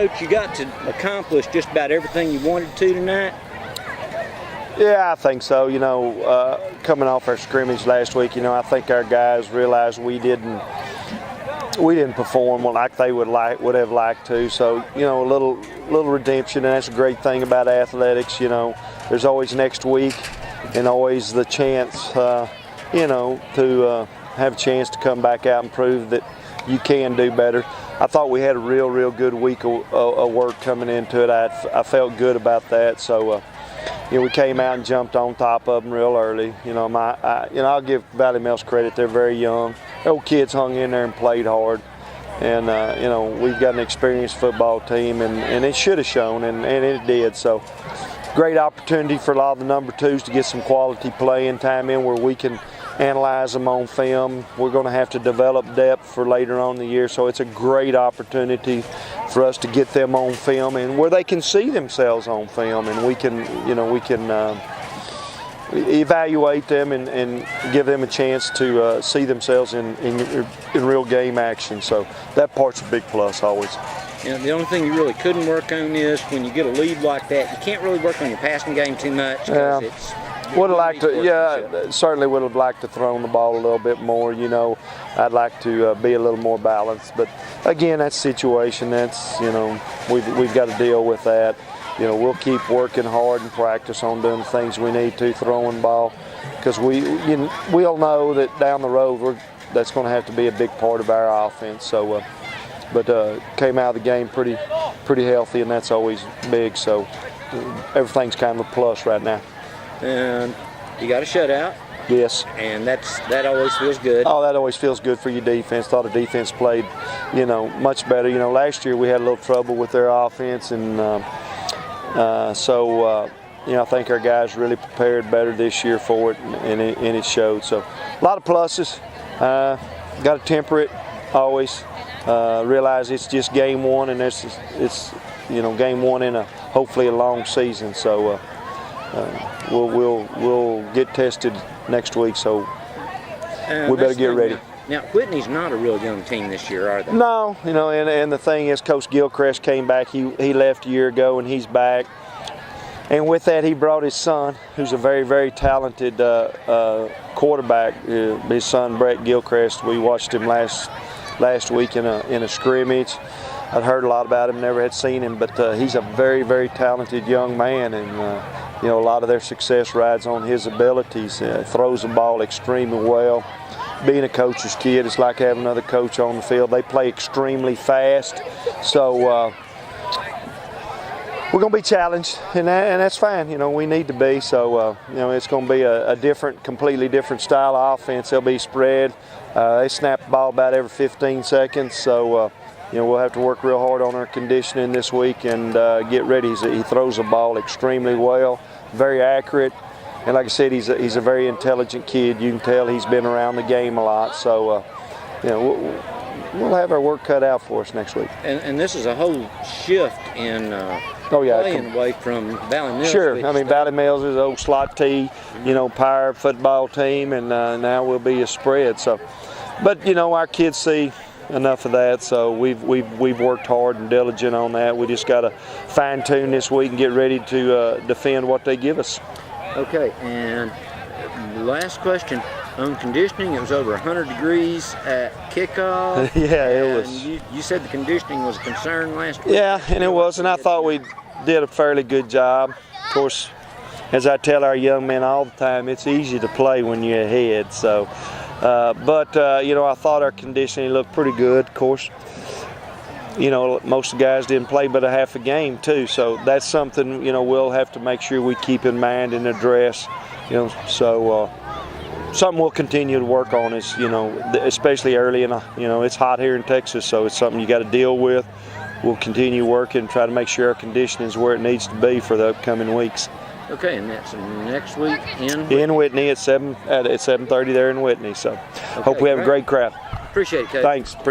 Coach, you got to accomplish just about everything you wanted to tonight? Yeah, I think so. Coming off our scrimmage last week, I think our guys realized we didn't perform like they would have liked to. So, a little redemption, and that's a great thing about athletics. There's always next week, and always the chance, to have a chance to come back out and prove that you can do better. I thought we had a real good week of work coming into it. I felt good about that. So, we came out and jumped on top of them real early. I'll give Valley Mills credit. They're very young. Old kids hung in there and played hard. And, we've got an experienced football team, and it should have shown, and it did. So, great opportunity for a lot of the number twos to get some quality playing time in where we can analyze them on film. We're going to have to develop depth for later on in the year, so it's a great opportunity for us to get them on film and where they can see themselves on film, and we can evaluate them and give them a chance to see themselves in real game action. So that part's a big plus always. The only thing you really couldn't work on is when you get a lead like that, you can't really work on your passing game too much because it's certainly would have liked to throw the ball a little bit more. I'd like to be a little more balanced. But again, that's situation. That's we've got to deal with that. We'll keep working hard and practice on doing the things we need to, throwing the ball, because we'll know that down the road that's going to have to be a big part of our offense. So, but came out of the game pretty healthy, and that's always big. So everything's kind of a plus right now. And you got a shutout. Yes. And that always feels good. Oh, that always feels good for your defense. Thought the defense played, much better. Last year we had a little trouble with their offense, and so I think our guys really prepared better this year for it, and it showed. So a lot of pluses. Got to temper it always. Realize it's just game one, and it's game one in hopefully a long season. So. We'll get tested next week, so we better get ready. Now, Whitney's not a real young team this year, are they? No, and the thing is, Coach Gilchrist came back. He left a year ago, and he's back. And with that, he brought his son, who's a very, very talented quarterback. His son, Brett Gilchrist. We watched him last week in a scrimmage. I'd heard a lot about him, never had seen him, but he's a very, very talented young man, and a lot of their success rides on his abilities. Throws the ball extremely well. Being a coach's kid, it's like having another coach on the field. They play extremely fast, so we're going to be challenged, and that's fine. We need to be. So it's going to be a completely different style of offense. They'll be spread. They snap the ball about every 15 seconds. So. We'll have to work real hard on our conditioning this week and get ready. He throws the ball extremely well, very accurate, and like I said, he's a very intelligent kid. You can tell he's been around the game a lot. So, we'll have our work cut out for us next week. And this is a whole shift in playing away from Valley Mills. Sure. Valley Mills is an old slot T, power football team, and now we'll be a spread. So, but our kids see enough of that, so we've worked hard and diligent on that. We just got to fine-tune this week and get ready to defend what they give us. Okay, and last question on conditioning. It was over 100 degrees at kickoff. Yeah, it was. You said the conditioning was a concern last week. Yeah, and it was, and I thought we did a fairly good job. Of course, as I tell our young men all the time, it's easy to play when you're ahead. So. But I thought our conditioning looked pretty good. Of course, most of the guys didn't play but a half a game too. So that's something, we'll have to make sure we keep in mind and address. So something we'll continue to work on is, especially early in it's hot here in Texas, so it's something you got to deal with. We'll continue working, try to make sure our conditioning is where it needs to be for the upcoming weeks. Okay, and that's next week in Whitney? In Whitney at 7:30 there in Whitney. So, hope we have a great crowd. Appreciate it, Coach. Thanks. Appreciate it.